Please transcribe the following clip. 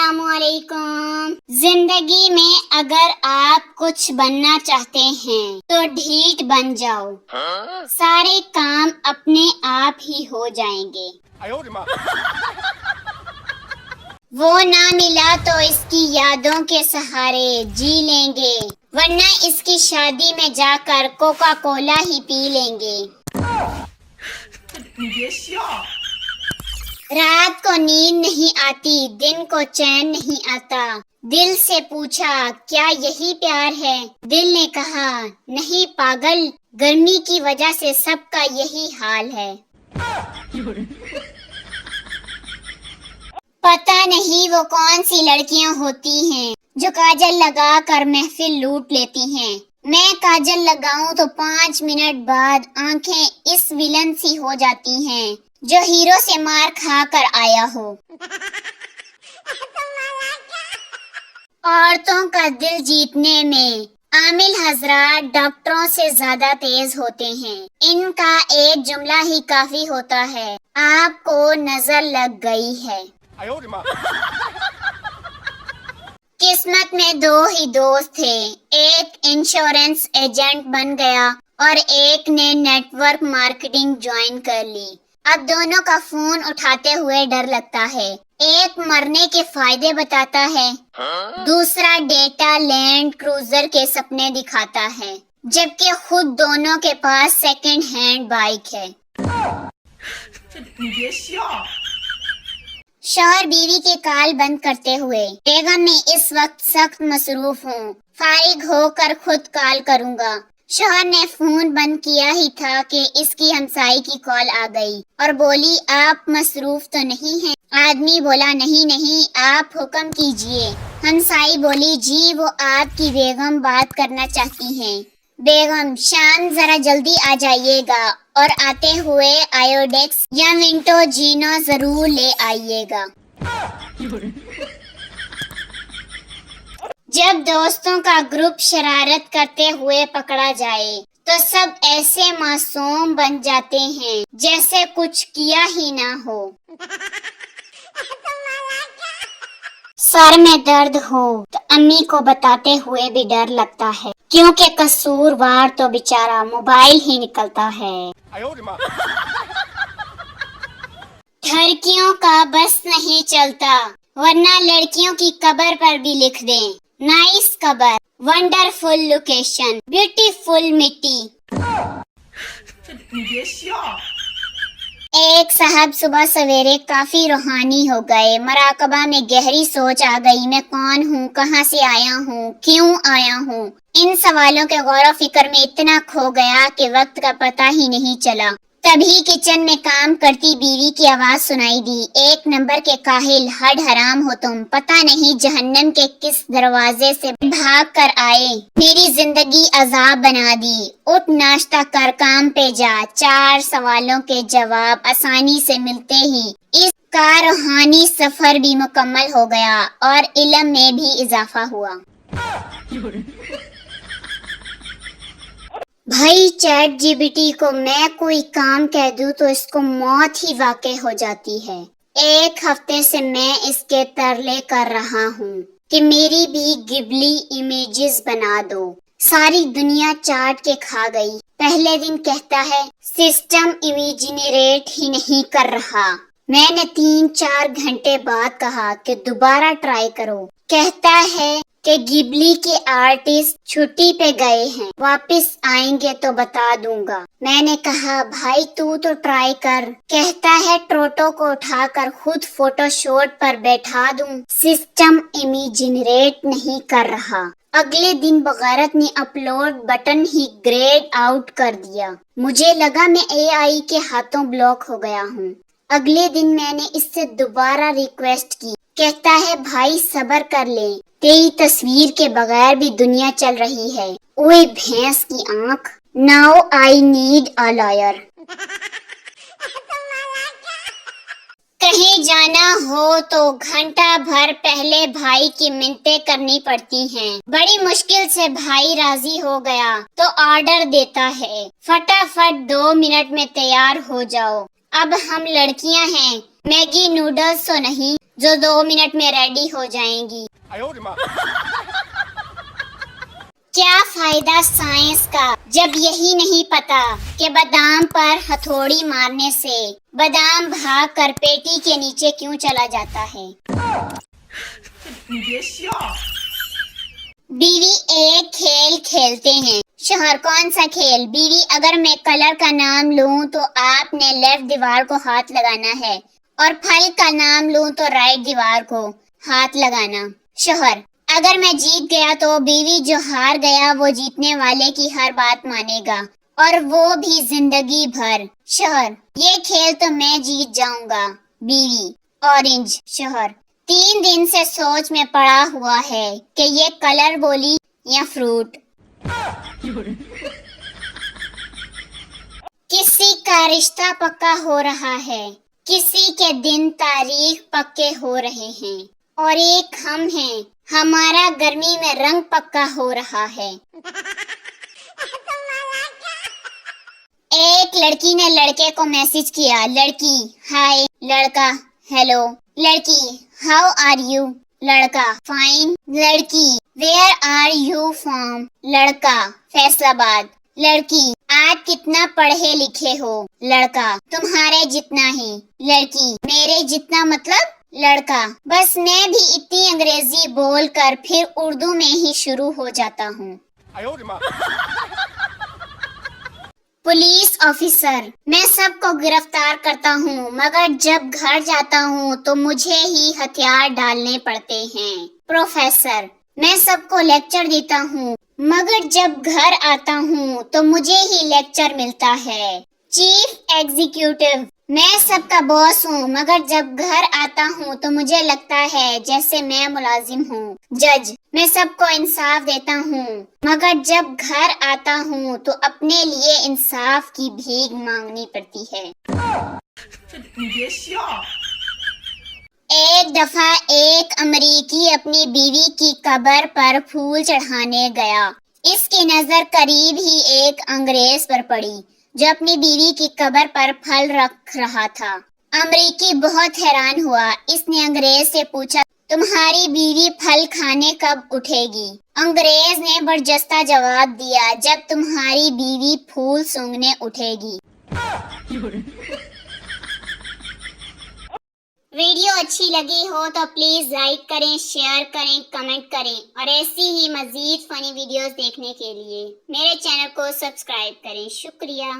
अस्सलाम वालेकुम। जिंदगी में अगर आप कुछ बनना चाहते हैं तो ढीठ बन जाओ, सारे काम अपने आप ही हो जाएंगे। वो ना मिला तो इसकी यादों के सहारे जी लेंगे, वरना इसकी शादी में जाकर कोका कोला ही पी लेंगे। रात को नींद नहीं आती, दिन को चैन नहीं आता। दिल से पूछा क्या यही प्यार है? दिल ने कहा नहीं पागल, गर्मी की वजह से सबका यही हाल है। पता नहीं वो कौन सी लड़कियां होती हैं जो काजल लगा कर महफिल लूट लेती हैं। मैं काजल लगाऊं तो 5 मिनट बाद आंखें इस विलन सी हो जाती हैं जो हीरो से मार खा कर आया हो। औरतों का दिल जीतने में आमिल हजरात डॉक्टरों से ज्यादा तेज होते हैं। इनका एक जुमला ही काफी होता है, आपको नजर लग गई है। किस्मत में 2 ही दोस्त थे, एक इंश्योरेंस एजेंट बन गया और एक ने नेटवर्क मार्केटिंग ज्वाइन कर ली। अब दोनों का फोन उठाते हुए डर लगता है। एक मरने के फायदे बताता है, दूसरा डेटा लैंड क्रूजर के सपने दिखाता है, जबकि खुद दोनों के पास सेकंड हैंड बाइक है। शौहर बीवी के कॉल बंद करते हुए, बेगम मैं इस वक्त सख्त मसरूफ हूँ, फारिग होकर खुद कॉल करूँगा। शौहर ने फोन बंद किया ही था कि इसकी हमसाई की कॉल आ गई और बोली आप मसरूफ तो नहीं हैं? आदमी बोला नहीं नहीं, आप हुक्म कीजिए। हमसाई बोली जी वो आपकी बेगम बात करना चाहती हैं। बेगम शाम जरा जल्दी आ जाइएगा और आते हुए आयोडेक्स या मिंटो जीनो जरूर ले आइएगा। जब दोस्तों का ग्रुप शरारत करते हुए पकड़ा जाए तो सब ऐसे मासूम बन जाते हैं जैसे कुछ किया ही ना हो। सर में दर्द हो तो अम्मी को बताते हुए भी डर लगता है, क्योंकि कसूरवार तो बेचारा मोबाइल ही निकलता है। ठरकियों का बस नहीं चलता, वरना लड़कियों की कब्र पर भी लिख दें नाइस कब्र, वंडरफुल लोकेशन, ब्यूटीफुल मिट्टी। एक साहब सुबह सवेरे काफी रूहानी हो गए। मराकबा में गहरी सोच आ गई, मैं कौन हूँ, कहाँ से आया हूँ, क्यों आया हूँ। इन सवालों के गौर फिक्र में इतना खो गया कि वक्त का पता ही नहीं चला। तभी किचन में काम करती बीवी की आवाज सुनाई दी, एक नंबर के काहिल, हड हराम हो तुम, पता नहीं जहन्नम के किस दरवाजे से भाग कर आए, मेरी जिंदगी अजाब बना दी। उठ नाश्ता कर काम पे जा। 4 सवालों के जवाब आसानी से मिलते ही इसका रूहानी सफर भी मुकम्मल हो गया और इल्म में भी इजाफा हुआ। भाई चैट जीपीटी को मैं कोई काम कह दूं तो इसको मौत ही वाक़ई हो जाती है। 1 हफ्ते से मैं इसके तरले कर रहा हूँ कि मेरी भी गिबली इमेजेस बना दो। सारी दुनिया चाट के खा गई। पहले दिन कहता है सिस्टम इमेज जनरेट ही नहीं कर रहा। मैंने 3-4 घंटे बाद कहा कि दोबारा ट्राई करो। कहता है कि गिबली के आर्टिस्ट छुट्टी पे गए हैं, वापस आएंगे तो बता दूंगा। मैंने कहा भाई तू तो ट्राई कर। कहता है ट्रोटो को उठाकर खुद फोटोशॉप पर बैठा दूं, सिस्टम इमेज जनरेट नहीं कर रहा। अगले दिन बगैरत ने अपलोड बटन ही ग्रेड आउट कर दिया। मुझे लगा मैं एआई के हाथों ब्लॉक हो गया हूँ। अगले दिन मैंने इससे दोबारा रिक्वेस्ट की। कहता है भाई सब्र कर ले, तेरी तस्वीर के बगैर भी दुनिया चल रही है। ओए भैंस की आंख, now I need a lawyer. कहीं जाना हो तो घंटा भर पहले भाई की मिन्नतें करनी पड़ती हैं। बड़ी मुश्किल से भाई राजी हो गया तो ऑर्डर देता है, फटाफट 2 मिनट में तैयार हो जाओ। अब हम लड़कियां हैं, मैगी नूडल्स तो नहीं जो 2 मिनट में रेडी हो जाएंगी। क्या फायदा साइंस का जब यही नहीं पता कि बादाम पर हथौड़ी मारने से बादाम भाग कर पेटी के नीचे क्यों चला जाता है। बीवी एक खेल खेलते हैं। शोहर कौन सा खेल। बीवी अगर मैं कलर का नाम लूं तो आपने लेफ्ट दीवार को हाथ लगाना है और फल का नाम लूं तो राइट दीवार को हाथ लगाना। शोहर अगर मैं जीत गया तो बीवी जो हार गया वो जीतने वाले की हर बात मानेगा और वो भी जिंदगी भर। शोहर ये खेल तो मैं जीत जाऊंगा। बीवी ऑरेंज। शोहर 3 दिन से सोच में पड़ा हुआ है कि ये कलर बोली या फ्रूट। किसी का रिश्ता पक्का हो रहा है, किसी के दिन तारीख पक्के हो रहे हैं और एक हम हैं, हमारा गर्मी में रंग पक्का हो रहा है। एक लड़की ने लड़के को मैसेज किया। लड़की हाय, लड़का हेलो। लड़की हाउ आर यू। लड़का फाइन। लड़की वेयर आर यू फ्रॉम। लड़का फैसलाबाद। लड़की आप कितना पढ़े लिखे हो। लड़का तुम्हारे जितना ही। लड़की मेरे जितना मतलब। लड़का बस मैं भी इतनी अंग्रेजी बोल कर फिर उर्दू में ही शुरू हो जाता हूँ। पुलिस ऑफिसर मैं सबको गिरफ्तार करता हूँ मगर जब घर जाता हूँ तो मुझे ही हथियार डालने पड़ते हैं। प्रोफेसर मैं सबको लेक्चर देता हूँ मगर जब घर आता हूँ तो मुझे ही लेक्चर मिलता है। चीफ एग्जीक्यूटिव मैं सबका बॉस हूँ मगर जब घर आता हूँ तो मुझे लगता है जैसे मैं मुलाजिम हूँ। जज मैं सबको इंसाफ देता हूँ मगर जब घर आता हूँ तो अपने लिए इंसाफ की भीख मांगनी पड़ती है। एक दफा एक अमरीकी अपनी बीवी की कब्र पर फूल चढ़ाने गया। इसकी नजर करीब ही एक अंग्रेज पर पड़ी जो अपनी बीवी की कब्र पर फल रख रहा था। अमरीकी बहुत हैरान हुआ। इसने अंग्रेज से पूछा तुम्हारी बीवी फल खाने कब उठेगी। अंग्रेज ने बरजस्ता जवाब दिया जब तुम्हारी बीवी फूल सूंघने उठेगी। वीडियो अच्छी लगी हो तो प्लीज लाइक करें, शेयर करें, कमेंट करें और ऐसी ही मजीद फनी वीडियोस देखने के लिए मेरे चैनल को सब्सक्राइब करें। शुक्रिया।